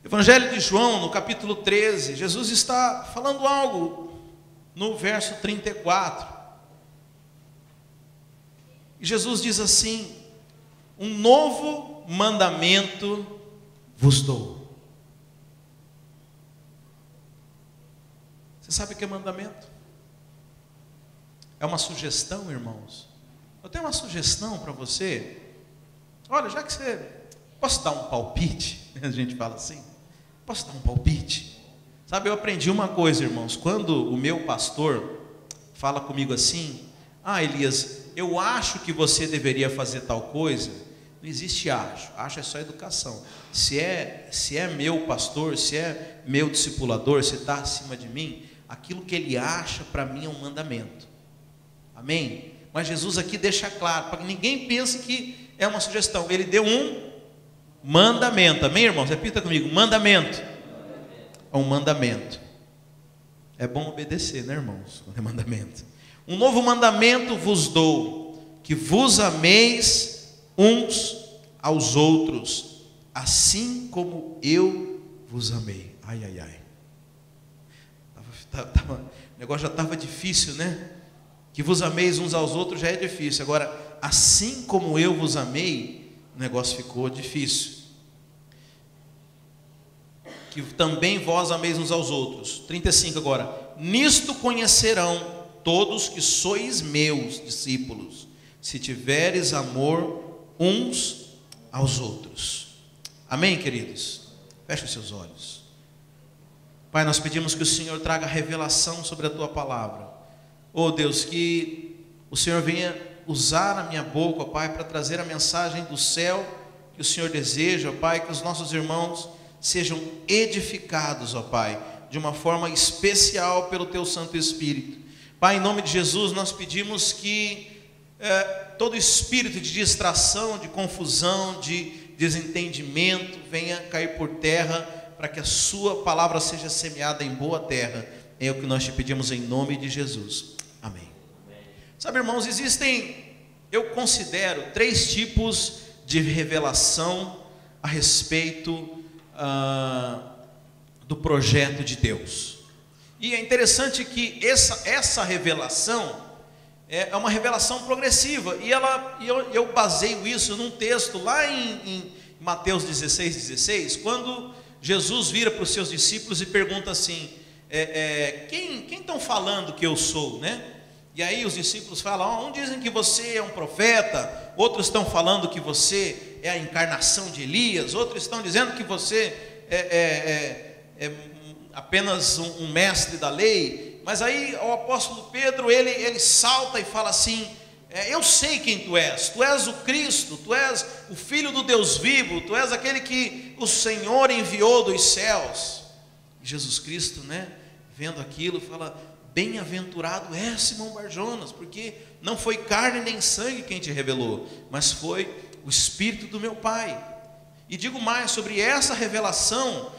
Evangelho de João, no capítulo 13, Jesus está falando algo no verso 34. E Jesus diz assim: um novo mandamento vos dou. Você sabe o que é mandamento? É uma sugestão, irmãos. Eu tenho uma sugestão para você. Olha, já que você... Posso dar um palpite? A gente fala assim. Posso dar um palpite? Sabe, eu aprendi uma coisa, irmãos. Quando o meu pastor fala comigo assim: Elias, eu acho que você deveria fazer tal coisa. Não existe acho. Acho é só educação. Se é meu pastor, se é meu discipulador, se está acima de mim, aquilo que ele acha para mim é um mandamento. Amém? Mas Jesus aqui deixa claro, para que ninguém pense que é uma sugestão. Ele deu um mandamento. Amém, irmãos? Repita comigo: mandamento. É um mandamento. É bom obedecer, né, irmãos? Quando é mandamento. Um novo mandamento vos dou, que vos ameis uns aos outros, assim como eu vos amei. Ai, ai, ai. O negócio já estava difícil, né? Que vos ameis uns aos outros já é difícil. Agora, assim como eu vos amei, o negócio ficou difícil. Que também vós ameis uns aos outros. 35 agora. Nisto conhecerão todos que sois meus discípulos, se tiveres amor uns aos outros. Amém, queridos? Feche os seus olhos. Pai, nós pedimos que o Senhor traga revelação sobre a Tua palavra. Oh Deus, que o Senhor venha usar a minha boca, Pai, para trazer a mensagem do céu que o Senhor deseja, Pai, que os nossos irmãos sejam edificados, ó Pai, de uma forma especial pelo Teu Santo Espírito. Pai, em nome de Jesus, nós pedimos que todo espírito de distração, de confusão, de desentendimento venha cair por terra, para que a Sua palavra seja semeada em boa terra. É o que nós te pedimos em nome de Jesus. Amém. Sabe, irmãos, eu considero 3 tipos de revelação a respeito do projeto de Deus. E é interessante que essa revelação é uma revelação progressiva. E eu baseio isso num texto lá em Mateus 16, quando Jesus vira para os seus discípulos e pergunta assim: quem estão falando que eu sou, né? E aí os discípulos falam: um dizem que você é um profeta, outros estão falando que você é a encarnação de Elias, outros estão dizendo que você é apenas um mestre da lei. Mas aí o apóstolo Pedro, ele salta e fala assim: eu sei quem tu és o Cristo, tu és o Filho do Deus vivo, tu és aquele que o Senhor enviou dos céus. E Jesus Cristo, né, vendo aquilo, fala: bem-aventurado é Simão Barjonas, porque não foi carne nem sangue quem te revelou, mas foi o Espírito do meu Pai. E digo mais, sobre essa revelação,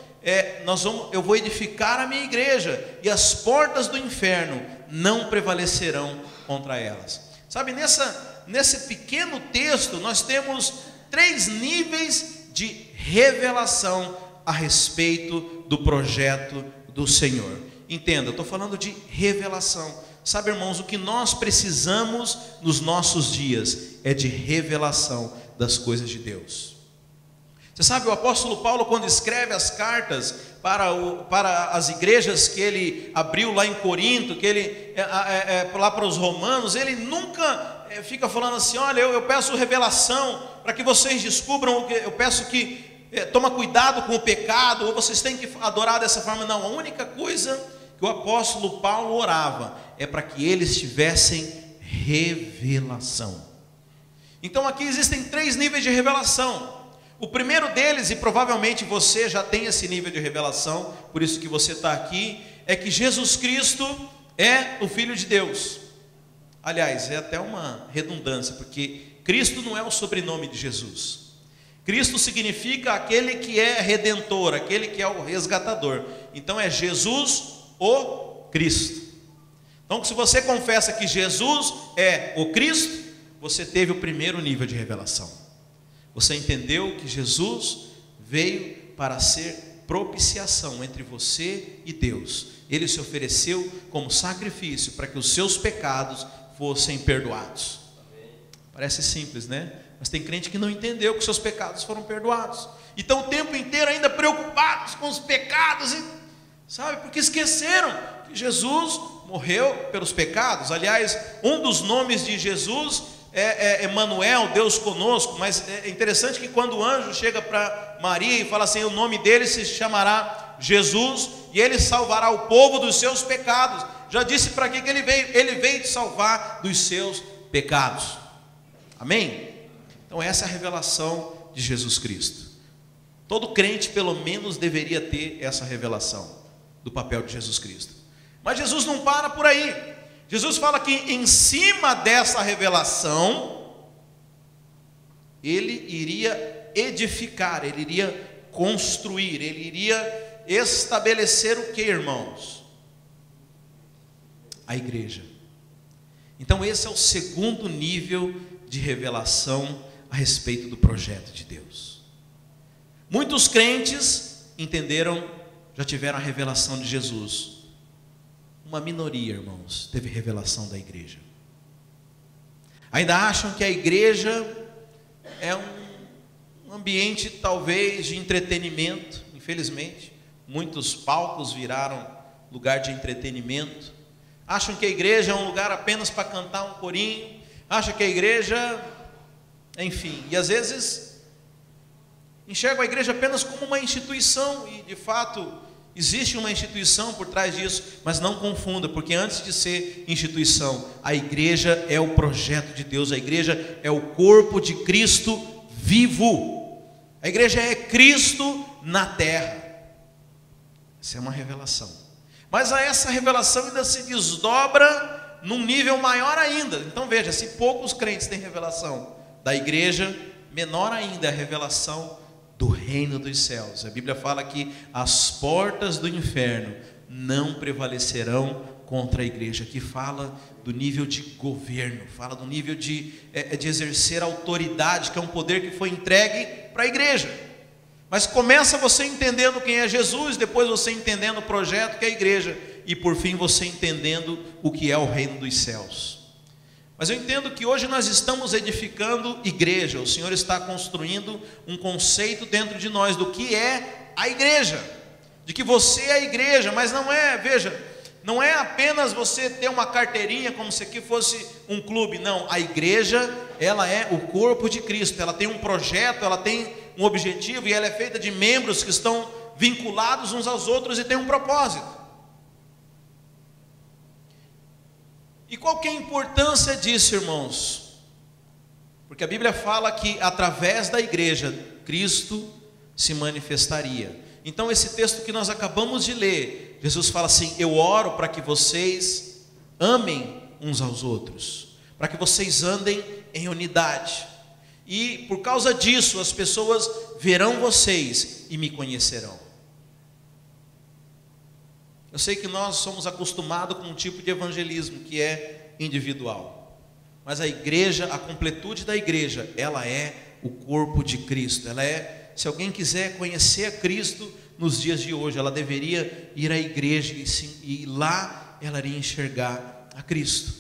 eu vou edificar a minha igreja, e as portas do inferno não prevalecerão contra elas. Sabe, nesse pequeno texto, nós temos 3 níveis de revelação a respeito do projeto do Senhor. Entenda, eu estou falando de revelação. Sabe, irmãos, o que nós precisamos nos nossos dias é de revelação das coisas de Deus. Você sabe, o apóstolo Paulo, quando escreve as cartas para as igrejas que ele abriu lá em Corinto, que ele lá para os romanos, ele nunca fica falando assim: olha, eu peço revelação para que vocês descubram, eu peço que toma cuidado com o pecado, ou vocês têm que adorar dessa forma. Não, a única coisa que o apóstolo Paulo orava é para que eles tivessem revelação. Então aqui existem 3 níveis de revelação. O primeiro deles, e provavelmente você já tem esse nível de revelação, por isso que você está aqui, é que Jesus Cristo é o Filho de Deus. Aliás, é até uma redundância, porque Cristo não é o sobrenome de Jesus. Cristo significa aquele que é redentor, aquele que é o resgatador. Então é Jesus o Cristo. Então, se você confessa que Jesus é o Cristo, você teve o primeiro nível de revelação. Você entendeu que Jesus veio para ser propiciação entre você e Deus. Ele se ofereceu como sacrifício para que os seus pecados fossem perdoados. Parece simples, né? Mas tem crente que não entendeu que os seus pecados foram perdoados. E estão o tempo inteiro ainda preocupados com os pecados, sabe? Porque esqueceram que Jesus morreu pelos pecados. Aliás, um dos nomes de Jesus é Emanuel, Deus conosco. Mas é interessante que quando o anjo chega para Maria e fala assim, o nome dele se chamará Jesus, e ele salvará o povo dos seus pecados. Já disse para que ele veio? Ele veio te salvar dos seus pecados. Amém? Então essa é a revelação de Jesus Cristo. Todo crente pelo menos deveria ter essa revelação do papel de Jesus Cristo. Mas Jesus não para por aí. Jesus fala que em cima dessa revelação, ele iria edificar, ele iria construir, ele iria estabelecer o que, irmãos? A igreja. Então esse é o segundo nível de revelação a respeito do projeto de Deus. Muitos crentes entenderam, já tiveram a revelação de Jesus. Uma minoria, irmãos, teve revelação da igreja. Ainda acham que a igreja é um ambiente talvez de entretenimento. Infelizmente, muitos palcos viraram lugar de entretenimento. Acham que a igreja é um lugar apenas para cantar um corinho. Acham que a igreja, enfim, e às vezes enxergam a igreja apenas como uma instituição, e de fato existe uma instituição por trás disso, mas não confunda, porque antes de ser instituição, a igreja é o projeto de Deus, a igreja é o corpo de Cristo vivo, a igreja é Cristo na terra. Essa é uma revelação, mas essa revelação ainda se desdobra num nível maior ainda. Então veja, se poucos crentes têm revelação da igreja, menor ainda é a revelação do reino dos céus. A Bíblia fala que as portas do inferno não prevalecerão contra a igreja, que fala do nível de governo, fala do nível de exercer autoridade, que é um poder que foi entregue para a igreja. Mas começa você entendendo quem é Jesus, depois você entendendo o projeto que é a igreja, e por fim você entendendo o que é o reino dos céus. Mas eu entendo que hoje nós estamos edificando igreja. O Senhor está construindo um conceito dentro de nós do que é a igreja, de que você é a igreja, mas não é, veja, não é apenas você ter uma carteirinha como se aqui fosse um clube. Não, a igreja, ela é o corpo de Cristo, ela tem um projeto, ela tem um objetivo, e ela é feita de membros que estão vinculados uns aos outros e tem um propósito. E qual que é a importância disso, irmãos? Porque a Bíblia fala que através da igreja, Cristo se manifestaria. Então esse texto que nós acabamos de ler, Jesus fala assim, eu oro para que vocês amem uns aos outros, para que vocês andem em unidade. E por causa disso, as pessoas verão vocês e me conhecerão. Eu sei que nós somos acostumados com um tipo de evangelismo que é individual, mas a igreja, a completude da igreja, ela é o corpo de Cristo. Ela é, se alguém quiser conhecer a Cristo nos dias de hoje, ela deveria ir à igreja e lá ela iria enxergar a Cristo.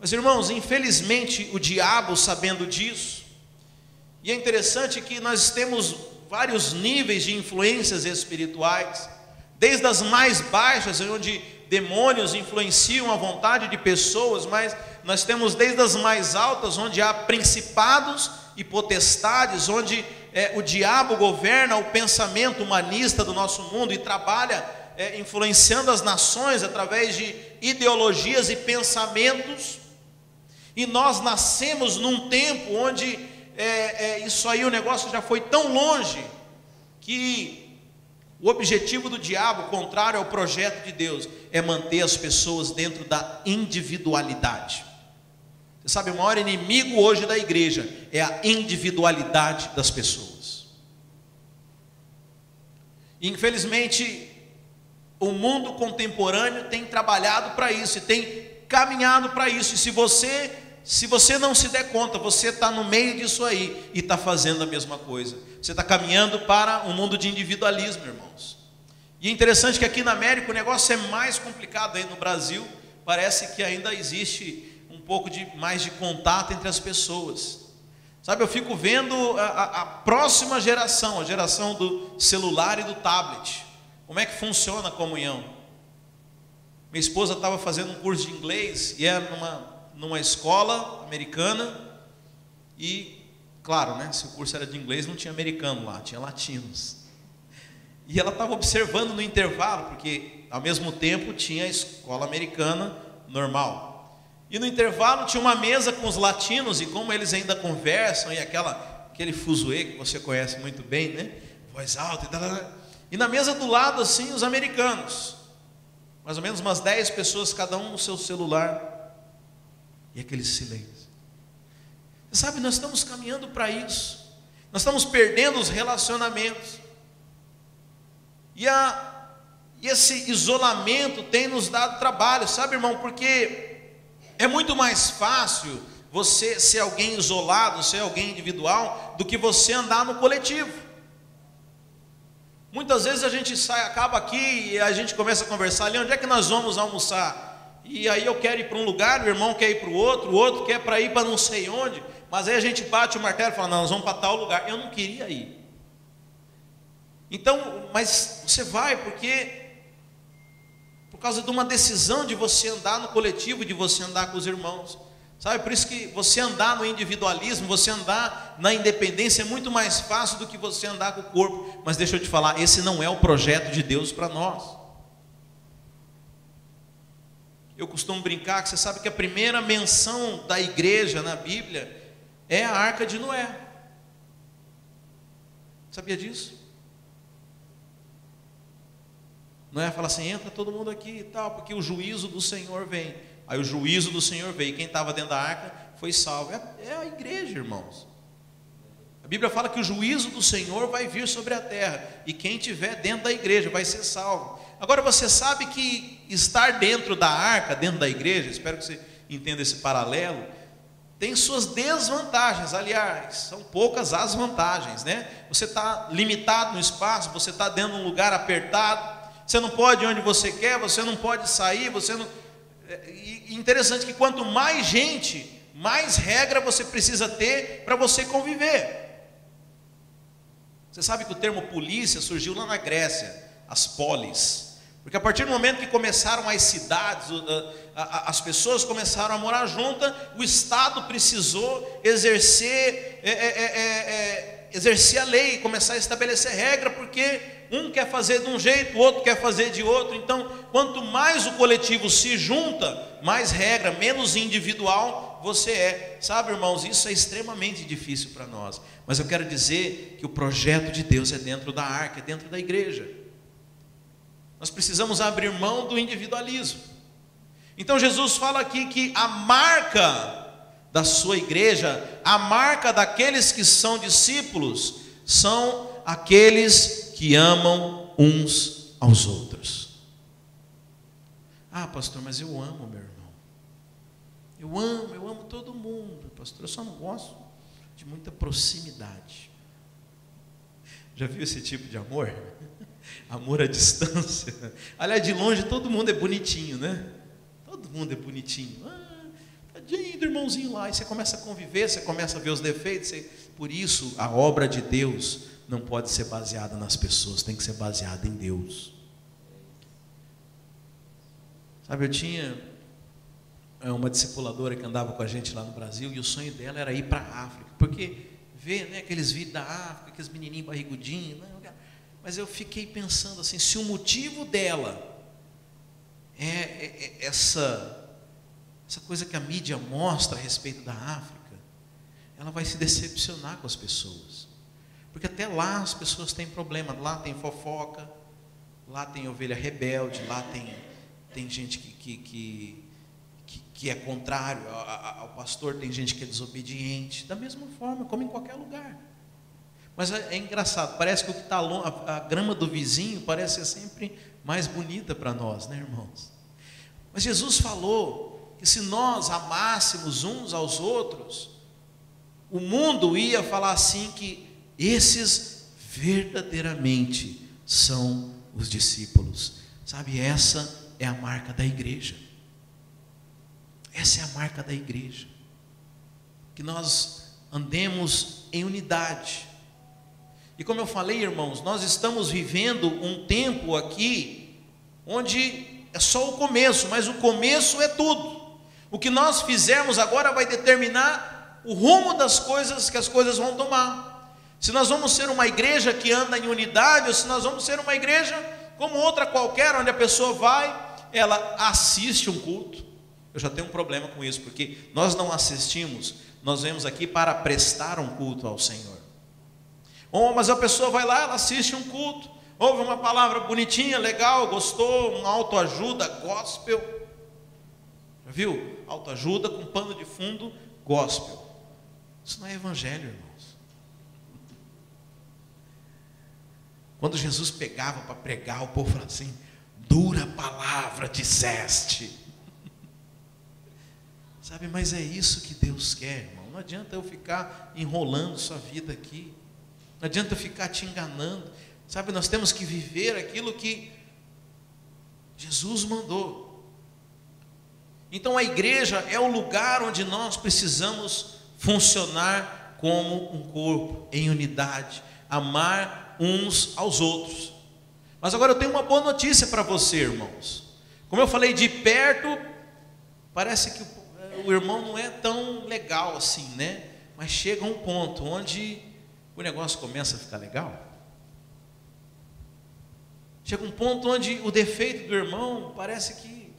Mas irmãos, infelizmente o diabo, sabendo disso, e é interessante que nós temos vários níveis de influências espirituais, desde as mais baixas, onde demônios influenciam a vontade de pessoas, mas nós temos desde as mais altas, onde há principados e potestades, onde o diabo governa o pensamento humanista do nosso mundo e trabalha influenciando as nações através de ideologias e pensamentos. E nós nascemos num tempo onde isso aí, o negócio já foi tão longe que o objetivo do diabo, contrário ao projeto de Deus, é manter as pessoas dentro da individualidade. Você sabe, o maior inimigo hoje da igreja é a individualidade das pessoas. E, infelizmente, o mundo contemporâneo tem trabalhado para isso, e tem caminhado para isso. E se você se você não se der conta, você está no meio disso aí e está fazendo a mesma coisa. Você está caminhando para um mundo de individualismo, irmãos. E é interessante que aqui na América o negócio é mais complicado. Aí no Brasil parece que ainda existe um pouco mais de contato entre as pessoas. Sabe, eu fico vendo a próxima geração, a geração do celular e do tablet. Como é que funciona a comunhão? Minha esposa estava fazendo um curso de inglês e era numa escola americana. E, claro, né, se o curso era de inglês, não tinha americano lá, tinha latinos. E ela estava observando no intervalo, porque ao mesmo tempo tinha a escola americana normal. E no intervalo tinha uma mesa com os latinos, e como eles ainda conversam, e aquele fuzuê que você conhece muito bem, né? Voz alta, e na mesa do lado assim os americanos, mais ou menos umas 10 pessoas, cada um no seu celular, e aquele silêncio. Você sabe, nós estamos caminhando para isso, nós estamos perdendo os relacionamentos, e esse isolamento tem nos dado trabalho, sabe, irmão, porque é muito mais fácil você ser alguém isolado, ser alguém individual, do que você andar no coletivo. Muitas vezes a gente acaba aqui e a gente começa a conversar ali, onde é que nós vamos almoçar? E aí eu quero ir para um lugar, o irmão quer ir para o outro quer para ir para não sei onde, mas aí a gente bate o martelo e fala, não, nós vamos para tal lugar. Eu não queria ir. Então, mas você vai por causa de uma decisão de você andar no coletivo, de você andar com os irmãos, sabe? Por isso que você andar no individualismo, você andar na independência é muito mais fácil do que você andar com o corpo. Mas deixa eu te falar, esse não é o projeto de Deus para nós. Eu costumo brincar que você sabe que a primeira menção da igreja na Bíblia é a Arca de Noé. Sabia disso? Noé fala assim, entra todo mundo aqui e tal, porque o juízo do Senhor vem. Aí o juízo do Senhor veio, e quem estava dentro da arca foi salvo. É a igreja, irmãos. A Bíblia fala que o juízo do Senhor vai vir sobre a terra, e quem estiver dentro da igreja vai ser salvo. Agora você sabe que estar dentro da arca, dentro da igreja, espero que você entenda esse paralelo, tem suas desvantagens. Aliás, são poucas as vantagens, né? Você está limitado no espaço, você está dentro de um lugar apertado, você não pode ir onde você quer, você não pode sair, você não... E interessante que quanto mais gente, mais regra você precisa ter para você conviver. Você sabe que o termo polícia surgiu lá na Grécia, as polis, porque a partir do momento que começaram as cidades, as pessoas começaram a morar juntas, o Estado precisou exercer a lei, começar a estabelecer regra, porque um quer fazer de um jeito, o outro quer fazer de outro. Então, quanto mais o coletivo se junta, mais regra, menos individual você é. Sabe, irmãos, isso é extremamente difícil para nós. Mas eu quero dizer que o projeto de Deus é dentro da arca, é dentro da igreja. Nós precisamos abrir mão do individualismo. Então Jesus fala aqui que a marca da sua igreja, a marca daqueles que são discípulos, são aqueles que amam uns aos outros. Ah, pastor, mas eu amo meu irmão. Eu amo todo mundo, pastor. Eu só não gosto de muita proximidade. Já viu esse tipo de amor? Amor à distância. Aliás, de longe todo mundo é bonitinho, né? Todo mundo é bonitinho. Tadinho do irmãozinho lá. E você começa a conviver, você começa a ver os defeitos. Por isso, a obra de Deus não pode ser baseada nas pessoas, tem que ser baseada em Deus. Sabe, eu tinha uma discipuladora que andava com a gente lá no Brasil, e o sonho dela era ir para a África, porque vê, né, aqueles vídeos da África, aqueles menininhos barrigudinhos, né? Mas eu fiquei pensando assim, se o motivo dela é essa coisa que a mídia mostra a respeito da África, ela vai se decepcionar com as pessoas. Porque até lá as pessoas têm problema, lá tem fofoca, lá tem ovelha rebelde, lá tem gente que é contrário ao pastor, tem gente que é desobediente, da mesma forma, como em qualquer lugar. Mas é engraçado, parece que o que está longe, a grama do vizinho parece ser sempre mais bonita para nós, né, irmãos? Mas Jesus falou que se nós amássemos uns aos outros, o mundo ia falar assim que esses verdadeiramente são os discípulos. Sabe, essa é a marca da igreja. Essa é a marca da igreja. Que nós andemos em unidade. E como eu falei, irmãos, nós estamos vivendo um tempo aqui onde é só o começo, mas o começo é tudo. O que nós fizermos agora vai determinar o rumo das coisas, que as coisas vão tomar. Se nós vamos ser uma igreja que anda em unidade, ou se nós vamos ser uma igreja como outra qualquer, onde a pessoa vai, ela assiste um culto. Eu já tenho um problema com isso, porque nós não assistimos, nós vemos aqui para prestar um culto ao Senhor. Mas a pessoa vai lá, ela assiste um culto, ouve uma palavra bonitinha, legal, gostou, uma autoajuda, gospel. Já viu? Autoajuda com pano de fundo, gospel. Isso não é evangelho, irmãos. Quando Jesus pegava para pregar, o povo falava assim: dura palavra disseste. Sabe, mas é isso que Deus quer, irmão. Não adianta eu ficar enrolando sua vida aqui. Não adianta eu ficar te enganando. Sabe, nós temos que viver aquilo que Jesus mandou. Então a igreja é o lugar onde nós precisamos funcionar como um corpo, em unidade, amar uns aos outros. Mas agora eu tenho uma boa notícia para você, irmãos. Como eu falei, de perto, parece que o irmão não é tão legal assim, né? Mas chega um ponto onde o negócio começa a ficar legal. Chega um ponto onde o defeito do irmão parece que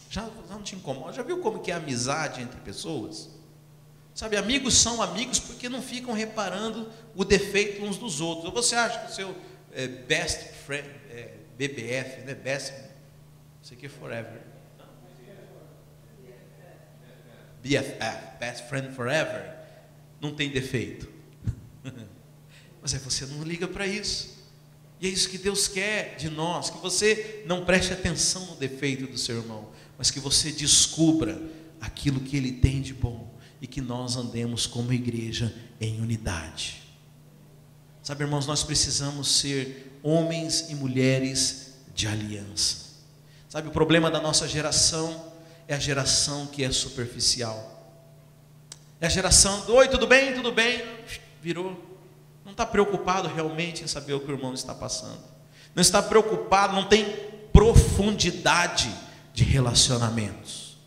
já não te incomoda. Já viu como que é a amizade entre pessoas? Sabe, amigos são amigos porque não ficam reparando o defeito uns dos outros. Ou você acha que o seu best friend, BBF, né? Best, isso aqui é forever. BFF, best friend forever, não tem defeito. Mas você não liga para isso. E é isso que Deus quer de nós, que você não preste atenção no defeito do seu irmão, mas que você descubra aquilo que ele tem de bom, e que nós andemos como igreja em unidade. Sabe, irmãos, nós precisamos ser homens e mulheres de aliança. Sabe, o problema da nossa geração é a geração que é superficial. É a geração do: oi, tudo bem? Tudo bem? Virou. Não está preocupado realmente em saber o que o irmão está passando. Não está preocupado, não tem profundidade de relacionamentos.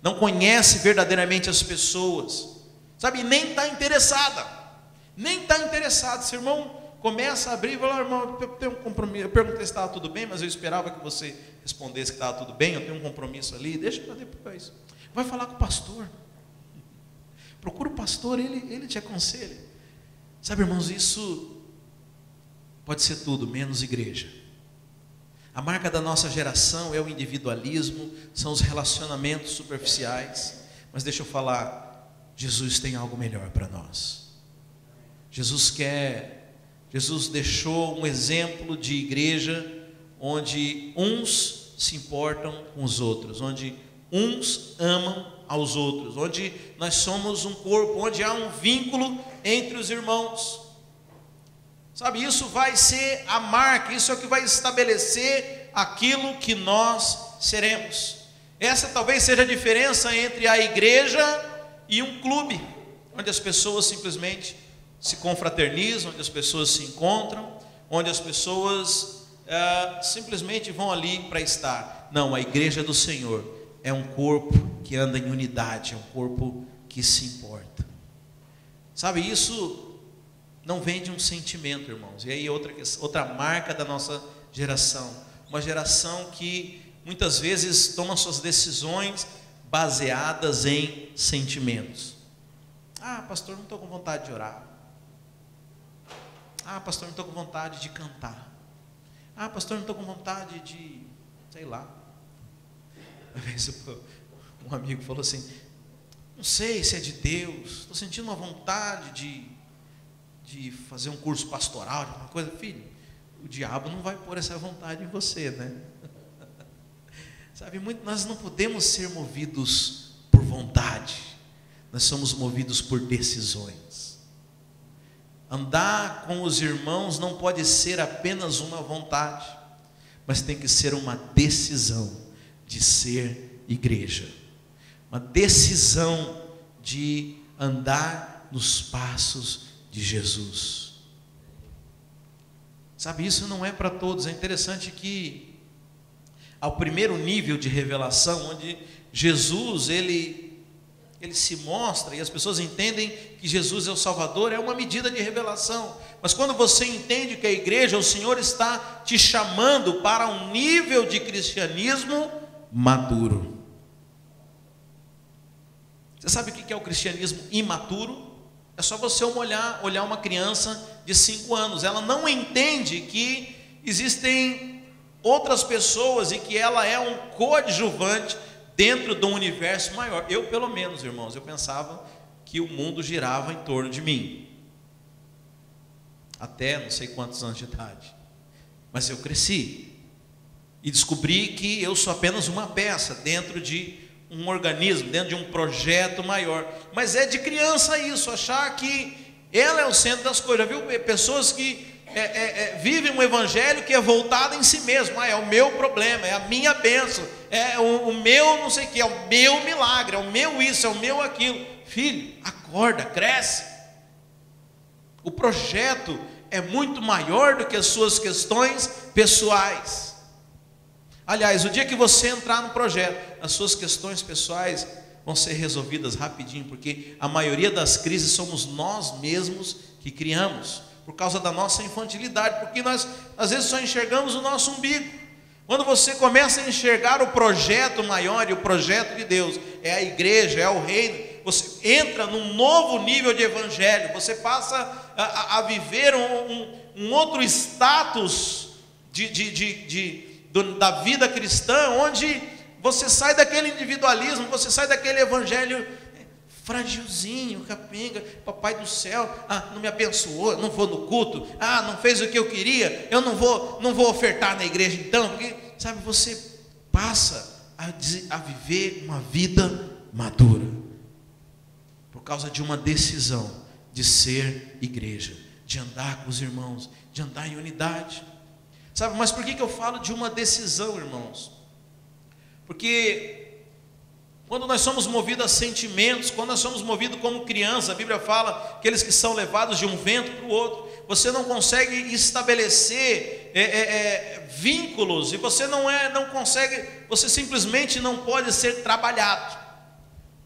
Não conhece verdadeiramente as pessoas. Sabe, nem está interessada. Nem está interessado. Se o irmão começa a abrir e fala: irmão, eu tenho um compromisso. Eu perguntei se estava tudo bem, mas eu esperava que você respondesse que estava tudo bem. Eu tenho um compromisso ali, deixa para depois. Vai falar com o pastor. Procura o pastor, ele te aconselha. Sabe, irmãos, isso pode ser tudo menos igreja. A marca da nossa geração é o individualismo, são os relacionamentos superficiais. Mas deixa eu falar, Jesus tem algo melhor para nós. Jesus deixou um exemplo de igreja onde uns se importam com os outros, onde uns amam aos outros, onde nós somos um corpo, onde há um vínculo entre os irmãos. Sabe, isso vai ser a marca, isso é o que vai estabelecer aquilo que nós seremos. Essa talvez seja a diferença entre a igreja e um clube, onde as pessoas simplesmente se confraternizam, onde as pessoas se encontram, onde as pessoas simplesmente vão ali para estar. Não, a igreja do Senhor é um corpo que anda em unidade, é um corpo que se importa. Sabe, isso não vem de um sentimento, irmãos. E aí outra marca da nossa geração, uma geração que muitas vezes toma suas decisões baseadas em sentimentos. Ah, pastor, não estou com vontade de orar. Ah, pastor, não estou com vontade de cantar. Ah, pastor, não estou com vontade de, sei lá. Uma vez um amigo falou assim: não sei se é de Deus, estou sentindo uma vontade de fazer um curso pastoral, de alguma coisa. Filho, o diabo não vai pôr essa vontade em você, né? Sabe, nós não podemos ser movidos por vontade, nós somos movidos por decisões. Andar com os irmãos não pode ser apenas uma vontade, mas tem que ser uma decisão de ser igreja, uma decisão de andar nos passos de Jesus. Sabe, isso não é para todos. É interessante que ao primeiro nível de revelação, onde Jesus ele se mostra e as pessoas entendem que Jesus é o Salvador, é uma medida de revelação. Mas quando você entende que a igreja, o Senhor está te chamando para um nível de cristianismo maduro. Você sabe o que é o cristianismo imaturo? É só você olhar uma criança de 5 anos. Ela não entende que existem outras pessoas e que ela é um coadjuvante dentro de um universo maior. Eu, pelo menos, irmãos, eu pensava que o mundo girava em torno de mim, até não sei quantos anos de idade. Mas eu cresci e descobri que eu sou apenas uma peça dentro de um organismo, dentro de um projeto maior. Mas é de criança isso, achar que ela é o centro das coisas. Já viu pessoas que vivem um evangelho que é voltado em si mesmo. É o meu problema, é a minha bênção, é o meu não sei o que, é o meu milagre, é o meu isso, é o meu aquilo. Filho, acorda, cresce. O projeto é muito maior do que as suas questões pessoais. Aliás, o dia que você entrar no projeto, as suas questões pessoais vão ser resolvidas rapidinho, porque a maioria das crises somos nós mesmos que criamos, por causa da nossa infantilidade, porque nós às vezes só enxergamos o nosso umbigo. Quando você começa a enxergar o projeto maior, e o projeto de Deus é a igreja, é o reino, você entra num novo nível de evangelho, você passa a viver um outro status da vida cristã, onde você sai daquele individualismo, você sai daquele evangelho fragilzinho, capenga. Papai do céu, não me abençoou, não vou no culto, não fez o que eu queria, eu não vou ofertar na igreja então, porque, sabe, você passa a viver uma vida madura, por causa de uma decisão de ser igreja, de andar com os irmãos, de andar em unidade. Sabe, mas por que eu falo de uma decisão, irmãos? Porque quando nós somos movidos a sentimentos, quando nós somos movidos como criança, a Bíblia fala, aqueles que são levados de um vento para o outro, você não consegue estabelecer vínculos, e você não consegue, você simplesmente não pode ser trabalhado.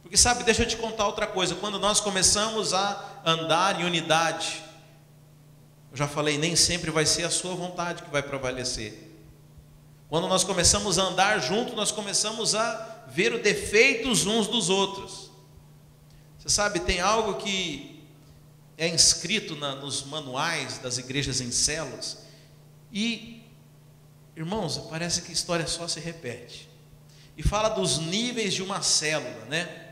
Porque sabe, deixa eu te contar outra coisa, quando nós começamos a andar em unidade, eu já falei, nem sempre vai ser a sua vontade que vai prevalecer. Quando nós começamos a andar juntos, nós começamos a ver os defeitos uns dos outros. Você sabe, tem algo que é inscrito nos manuais das igrejas em células, e, irmãos, parece que a história só se repete, e fala dos níveis de uma célula, né?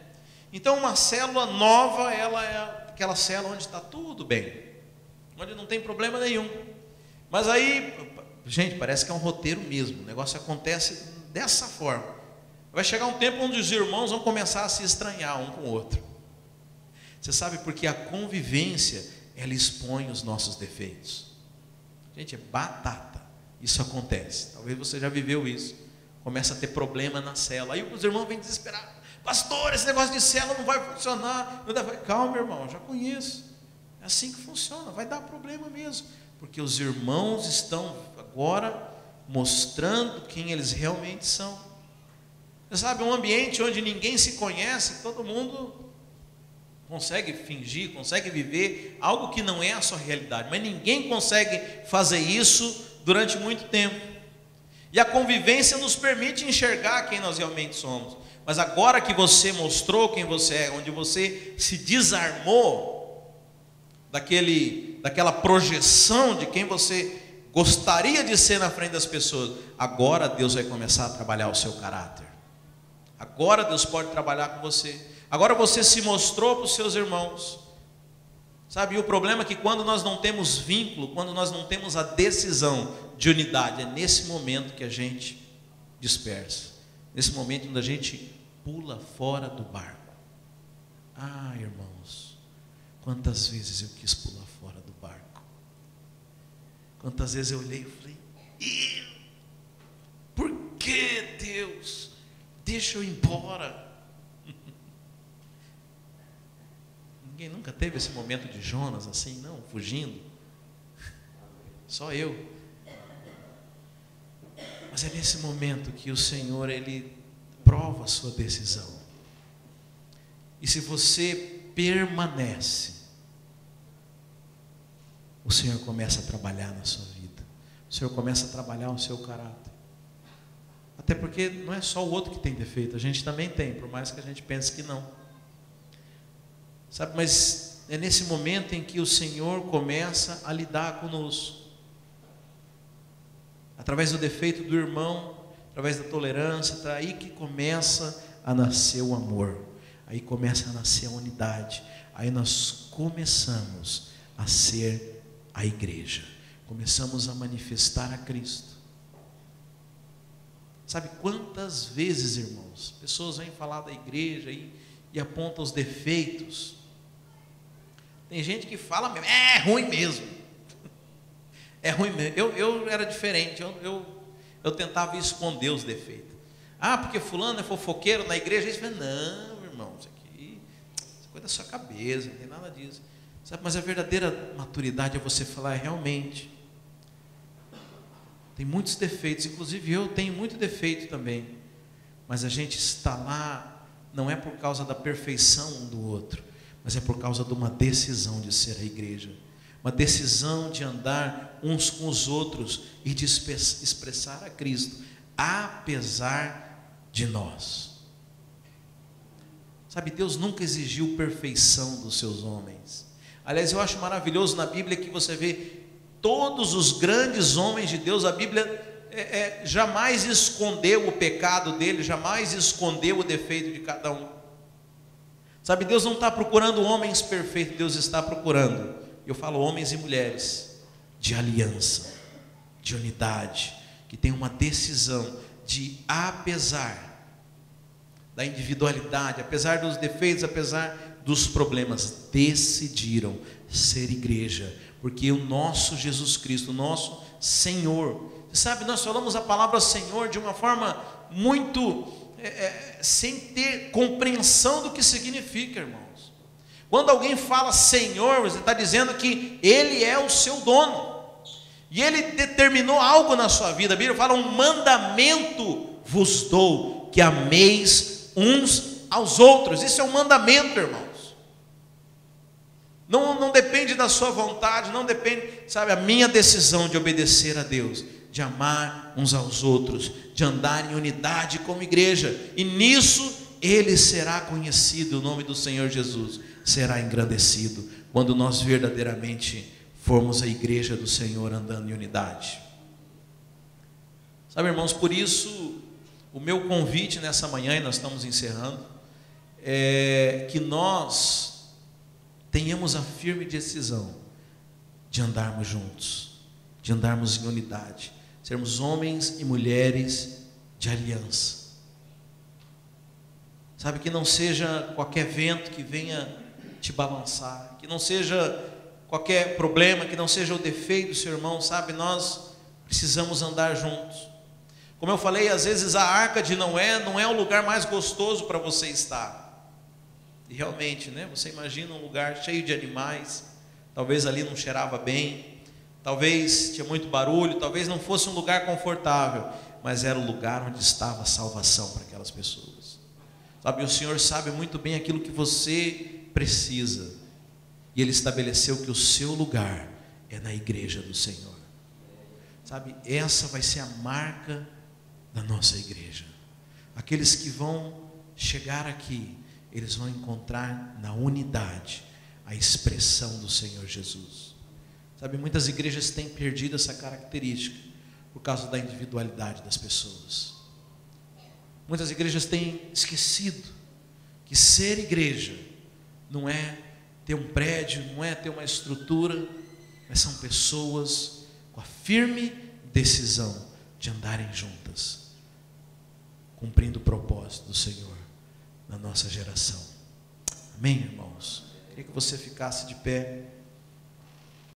Então uma célula nova, ela é aquela célula onde está tudo bem, onde não tem problema nenhum. Mas aí, gente, parece que é um roteiro mesmo, o negócio acontece dessa forma. Vai chegar um tempo onde os irmãos vão começar a se estranhar um com o outro. Você sabe, porque a convivência, ela expõe os nossos defeitos. Gente, é batata, isso acontece, talvez você já viveu isso. Começa a ter problema na célula, aí os irmãos vêm desesperados: pastor, esse negócio de célula não vai funcionar. Calma, irmão, já conheço. É assim que funciona, vai dar problema mesmo, porque os irmãos estão agora mostrando quem eles realmente são. Você sabe, um ambiente onde ninguém se conhece, todo mundo consegue fingir, consegue viver algo que não é a sua realidade, mas ninguém consegue fazer isso durante muito tempo. E a convivência nos permite enxergar quem nós realmente somos. Mas agora que você mostrou quem você é, onde você se desarmou daquela projeção de quem você gostaria de ser na frente das pessoas, agora Deus vai começar a trabalhar o seu caráter. Agora Deus pode trabalhar com você. Agora você se mostrou para os seus irmãos. Sabe, e o problema é que quando nós não temos vínculo, quando nós não temos a decisão de unidade, é nesse momento que a gente dispersa. Nesse momento onde a gente pula fora do barco. Ah, irmãos, quantas vezes eu quis pular fora do barco. Quantas vezes eu olhei e falei: por que, Deus? Deixa eu ir embora. Ninguém nunca teve esse momento de Jonas assim, não, fugindo. Só eu. Mas é nesse momento que o Senhor, Ele prova a sua decisão. E se você permanece, o Senhor começa a trabalhar na sua vida. O Senhor começa a trabalhar o seu caráter. Até porque não é só o outro que tem defeito, a gente também tem, por mais que a gente pense que não. Sabe, mas é nesse momento em que o Senhor começa a lidar conosco. Através do defeito do irmão, através da tolerância, tá aí que começa a nascer o amor. Aí começa a nascer a unidade. Aí nós começamos a ser a igreja. Começamos a manifestar a Cristo. Sabe quantas vezes, irmãos, pessoas vêm falar da igreja e apontam os defeitos. Tem gente que fala mesmo, é ruim mesmo. É ruim mesmo. Eu era diferente, eu tentava esconder os defeitos. Ah, porque fulano é fofoqueiro na igreja. Isso, não, irmão, isso é coisa da sua cabeça, não tem nada disso. Sabe, mas a verdadeira maturidade é você falar, realmente, tem muitos defeitos, inclusive eu tenho muito defeito também, mas a gente está lá, não é por causa da perfeição um do outro, mas é por causa de uma decisão de ser a igreja, uma decisão de andar uns com os outros e de expressar a Cristo, apesar de nós. Sabe, Deus nunca exigiu perfeição dos seus homens. Aliás, eu acho maravilhoso na Bíblia que você vê todos os grandes homens de Deus. A Bíblia jamais escondeu o pecado dele, jamais escondeu o defeito de cada um. Sabe, Deus não está procurando homens perfeitos, Deus está procurando, eu falo homens e mulheres, de aliança, de unidade, que tem uma decisão de, apesar da individualidade, apesar dos defeitos, apesar dos problemas, decidiram ser igreja, porque o nosso Jesus Cristo, o nosso Senhor, sabe, nós falamos a palavra Senhor de uma forma muito, sem ter compreensão do que significa, irmãos. Quando alguém fala Senhor, você está dizendo que Ele é o seu dono, e Ele determinou algo na sua vida. A Bíblia fala, um mandamento vos dou, que ameis uns aos outros. Isso é um mandamento, irmãos. Não depende da sua vontade, não depende, sabe, a minha decisão de obedecer a Deus, de amar uns aos outros, de andar em unidade como igreja, e nisso Ele será conhecido, o nome do Senhor Jesus será engrandecido, quando nós verdadeiramente formos a igreja do Senhor andando em unidade. Sabe, irmãos, por isso, o meu convite nessa manhã, e nós estamos encerrando, é que nós tenhamos a firme decisão de andarmos juntos, de andarmos em unidade, sermos homens e mulheres de aliança. Sabe, que não seja qualquer vento que venha te balançar, que não seja qualquer problema, que não seja o defeito do seu irmão, sabe, nós precisamos andar juntos. Como eu falei, às vezes a arca de Noé não é o lugar mais gostoso para você estar. E realmente, né? Você imagina um lugar cheio de animais, talvez ali não cheirava bem, talvez tinha muito barulho, talvez não fosse um lugar confortável, mas era o lugar onde estava a salvação para aquelas pessoas. Sabe, o Senhor sabe muito bem aquilo que você precisa, e Ele estabeleceu que o seu lugar é na igreja do Senhor. Sabe, essa vai ser a marca da nossa igreja. Aqueles que vão chegar aqui, eles vão encontrar na unidade a expressão do Senhor Jesus. Sabe, muitas igrejas têm perdido essa característica por causa da individualidade das pessoas. Muitas igrejas têm esquecido que ser igreja não é ter um prédio, não é ter uma estrutura, mas são pessoas com a firme decisão de andarem juntas, cumprindo o propósito do Senhor. na nossa geração. Amém, irmãos? Queria que você ficasse de pé.